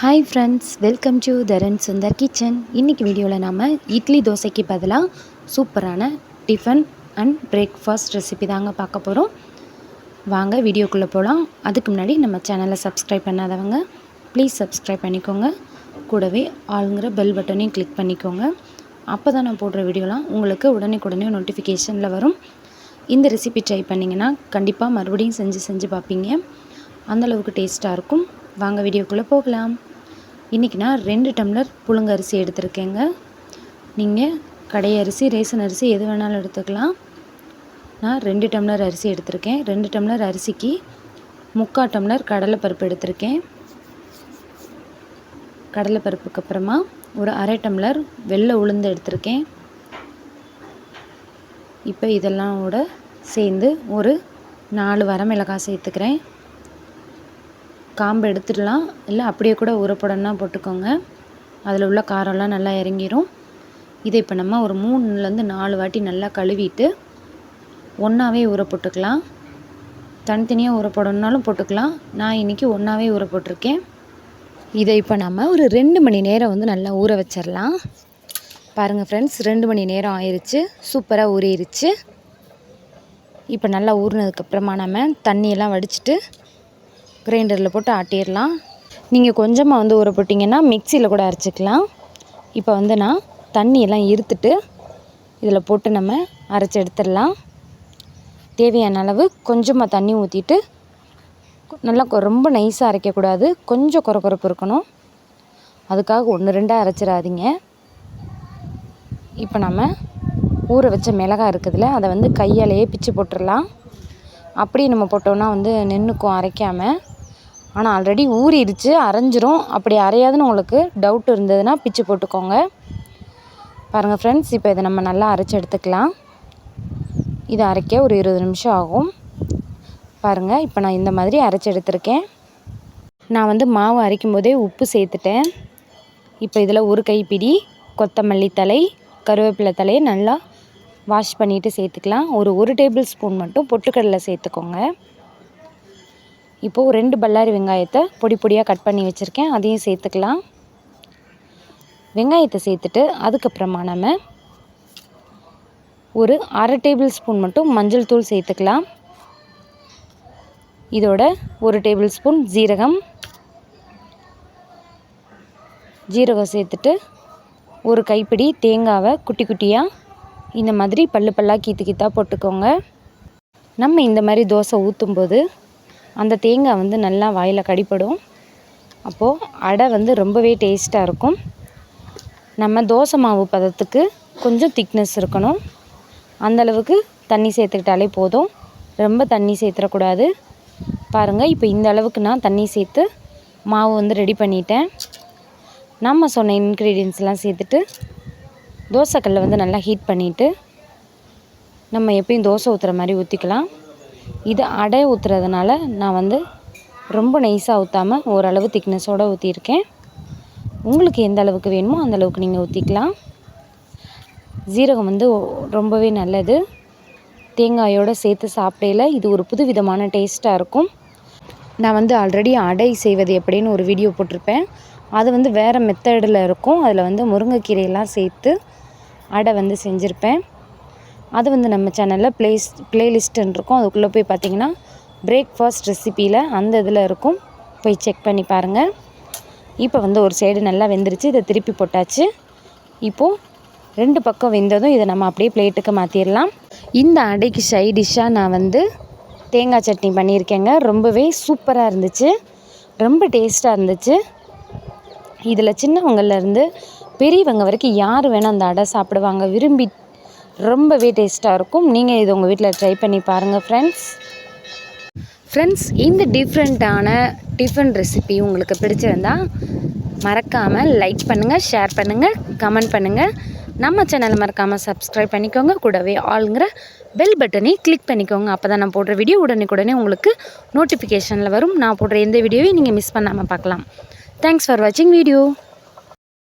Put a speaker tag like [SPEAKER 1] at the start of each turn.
[SPEAKER 1] Hi friends, welcome to Dharan Sundar kitchen. இன்றைக்கி வீடியோவில் நாம் இட்லி தோசைக்கு பதிலாக சூப்பரான டிஃபன் அண்ட் பிரேக்ஃபாஸ்ட் ரெசிபி தாங்க பார்க்க போகிறோம். வாங்க வீடியோக்குள்ளே போகலாம். அதுக்கு முன்னாடி நம்ம சேனலை சப்ஸ்கிரைப் பண்ணாதவங்க ப்ளீஸ் சப்ஸ்கிரைப் பண்ணிக்கோங்க. கூடவே ஆளுங்கிற பெல் பட்டனையும் கிளிக் பண்ணிக்கோங்க. அப்போ தான் நான் போடுற வீடியோலாம் உங்களுக்கு உடனே நோட்டிஃபிகேஷனில் வரும். இந்த ரெசிபி ட்ரை பண்ணிங்கன்னா கண்டிப்பாக மறுபடியும் செஞ்சு பார்ப்பீங்க. அந்தளவுக்கு டேஸ்ட்டாக இருக்கும். வாங்க வீடியோக்குள்ளே போகலாம். இன்றைக்கி நான் 2 டம்ளர் புழுங்க அரிசி எடுத்துருக்கேங்க. நீங்கள் கடை அரிசி, ரேசன் அரிசி எது வேணாலும் எடுத்துக்கலாம். நான் 2 டம்ளர் அரிசி எடுத்திருக்கேன். 2 டம்ளர் அரிசிக்கு 3/4 டம்ளர் கடலைப்பருப்பு எடுத்திருக்கேன். கடலைப்பருப்புக்கு அப்புறமா ஒரு 1/2 டம்ளர் வெள்ளை உளுந்து எடுத்திருக்கேன். இப்போ இதெல்லாம் சேர்ந்து ஒரு 4 வரமிளகாய் சேர்த்துக்கிறேன். காம்பு எடுத்துடலாம், இல்லை அப்படியே கூட ஊறப்படனா போட்டுக்கோங்க. அதில் உள்ள காரம்லாம் நல்லா இறங்கிடும். இதை இப்போ நம்ம ஒரு 3லேருந்து 4 வாட்டி நல்லா கழுவிட்டு ஒன்றாவே ஊற போட்டுக்கலாம். தனித்தனியாக ஊற போடணுன்னாலும் போட்டுக்கலாம். நான் இன்றைக்கி ஒன்றாவே ஊற போட்டிருக்கேன். இதை இப்போ நம்ம ஒரு 2 மணி நேரம் நல்லா ஊற வச்சிடலாம். பாருங்கள் ஃப்ரெண்ட்ஸ், 2 மணி நேரம் ஆயிடுச்சு. சூப்பராக ஊறிடுச்சு. இப்போ நல்லா ஊறினதுக்கப்புறமா நம்ம தண்ணியெல்லாம் வடிச்சிட்டு கிரைண்டரில் போட்டு ஆட்டிடலாம். நீங்கள் கொஞ்சமாக ஊற போட்டிங்கன்னா மிக்சியில் கூட அரைச்சிக்கலாம். இப்போ நான் தண்ணியெல்லாம் இருத்துட்டு இதில் போட்டு நம்ம அரைச்சி எடுத்துடலாம். தேவையான அளவு கொஞ்சமாக தண்ணி ஊற்றிட்டு நல்லா ரொம்ப நைஸாக அரைக்கக்கூடாது, கொஞ்சம் கொரகொரப்பு இருக்கணும். அதுக்காக 1-2 அரைச்சிடாதீங்க. இப்போ நம்ம ஊற வச்ச மிளகாய் இருக்குதுல்ல, அதை கையாலேயே பிச்சு போட்டுடலாம். அப்படியே நம்ம போட்டோன்னா நின்றுக்கும் அரைக்காமல். ஆனால் ஆல்ரெடி ஊறிடுச்சு, அரைஞ்சிரும். அப்படி அரையாதுன்னு உங்களுக்கு டவுட் இருந்ததுன்னா பிச்சு போட்டுக்கோங்க. பாருங்கள் ஃப்ரெண்ட்ஸ், இப்போ இதை நம்ம நல்லா அரைச்சி எடுத்துக்கலாம். இதை அரைக்க ஒரு 20 நிமிஷம் ஆகும். பாருங்கள், இப்போ நான் இந்த மாதிரி அரைச்சி எடுத்திருக்கேன். நான் மாவு அரைக்கும் போதே உப்பு சேர்த்துட்டேன். இப்போ இதில் ஒரு கைப்பிடி கொத்தமல்லி தழை, கருவேப்பிலை தலையை நல்லா வாஷ் பண்ணிவிட்டு சேர்த்துக்கலாம். ஒரு டேபிள் ஸ்பூன் மட்டும் பொட்டுக்கடலை சேர்த்துக்கோங்க. இப்போது 2 பல்லாரி வெங்காயத்தை பொடியாக கட் பண்ணி வச்சுருக்கேன், அதையும் சேர்த்துக்கலாம். வெங்காயத்தை சேர்த்துட்டு அதுக்கப்புறமா நம்ம ஒரு 1/2 டேபிள் ஸ்பூன் மட்டும் மஞ்சள் தூள் சேர்த்துக்கலாம். இதோட 1 டேபிள் ஸ்பூன் ஜீரகம் சேர்த்துட்டு ஒரு கைப்பிடி தேங்காவை குட்டி குட்டியாக இந்த மாதிரி பல்லாக கீத்தாக போட்டுக்கோங்க. நம்ம இந்த மாதிரி தோசை ஊற்றும்போது அந்த தேங்காய் நல்லா வாயில் கடிப்படும். அப்போது அடை ரொம்பவே டேஸ்ட்டாக இருக்கும். நம்ம தோசை மாவு பதத்துக்கு கொஞ்சம் திக்னஸ் இருக்கணும். அந்தளவுக்கு தண்ணி சேர்த்துக்கிட்டாலே போதும், ரொம்ப தண்ணி சேர்த்துடக்கூடாது. பாருங்கள், இப்போ இந்த அளவுக்கு நான் தண்ணி சேர்த்து மாவு ரெடி பண்ணிட்டேன். நம்ம சொன்ன இன்க்ரீடியன்ஸ்லாம் சேர்த்துட்டு தோசைக்கல்லை நல்லா ஹீட் பண்ணிவிட்டு நம்ம எப்பயும் தோசை ஊற்றுற மாதிரி ஊற்றிக்கலாம். இது அடை ஊற்றுறதுனால நான் ரொம்ப நைஸாக ஊற்றாமல் ஓரளவு திக்னஸோடு ஊற்றியிருக்கேன். உங்களுக்கு எந்த அளவுக்கு வேணுமோ அந்த அளவுக்கு நீங்கள் ஊற்றிக்கலாம். ஜீரகம் ரொம்பவே நல்லது. தேங்காயோடு சேர்த்து சாப்பிடையில் இது ஒரு புது விதமான டேஸ்ட்டாக இருக்கும். நான் ஆல்ரெடி அடை செய்வது எப்படின்னு ஒரு வீடியோ போட்டிருப்பேன். அது வேறு மெத்தடில் இருக்கும். அதில் முருங்கைக்கீரையெல்லாம் சேர்த்து அடை செஞ்சுருப்பேன். அது நம்ம சேனலில் ப்ளேலிஸ்ட்டுன்னு இருக்கும். அதுக்குள்ளே போய் பார்த்தீங்கன்னா பிரேக்ஃபாஸ்ட் ரெசிப்பியில் அந்த இதில் இருக்கும், போய் செக் பண்ணி பாருங்கள். இப்போ ஒரு சைடு நல்லா வெந்துருச்சு. இதை திருப்பி போட்டாச்சு. இப்போது 2 பக்கம் வெந்ததும் இதை நம்ம அப்படியே பிளேட்டுக்கு மாற்றிடலாம். இந்த அடைக்கு சைடிஷ்ஷாக நான் தேங்காய் சட்னி பண்ணியிருக்கேங்க. ரொம்பவே சூப்பராக இருந்துச்சு, ரொம்ப டேஸ்ட்டாக இருந்துச்சு. இதில் சின்னவங்கலேருந்து பெரியவங்க வரைக்கும் யார் வேணால் அந்த அடை சாப்பிடுவாங்க, விரும்பி. ரொம்பவே டேஸ்ட்டாக இருக்கும். நீங்கள் இது உங்கள் வீட்டில் ட்ரை பண்ணி பாருங்கள் ஃப்ரெண்ட்ஸ். இந்த டிஃப்ரெண்ட்டான டிஃபன் ரெசிபி உங்களுக்கு பிடிச்சிருந்தா மறக்காமல் லைக் பண்ணுங்கள், ஷேர் பண்ணுங்கள், கமெண்ட் பண்ணுங்கள். நம்ம சேனலை மறக்காமல் சப்ஸ்கிரைப் பண்ணிக்கோங்க. கூடவே ஆளுங்கிற பெல் பட்டனை கிளிக் பண்ணிக்கோங்க. அப்போ தான் நான் போடுற வீடியோ உடனே உங்களுக்கு நோட்டிஃபிகேஷனில் வரும். நான் போடுற எந்த வீடியோவையும் நீங்கள் மிஸ் பண்ணாமல் பார்க்கலாம். தேங்க்ஸ் ஃபார் வாட்சிங் வீடியோ.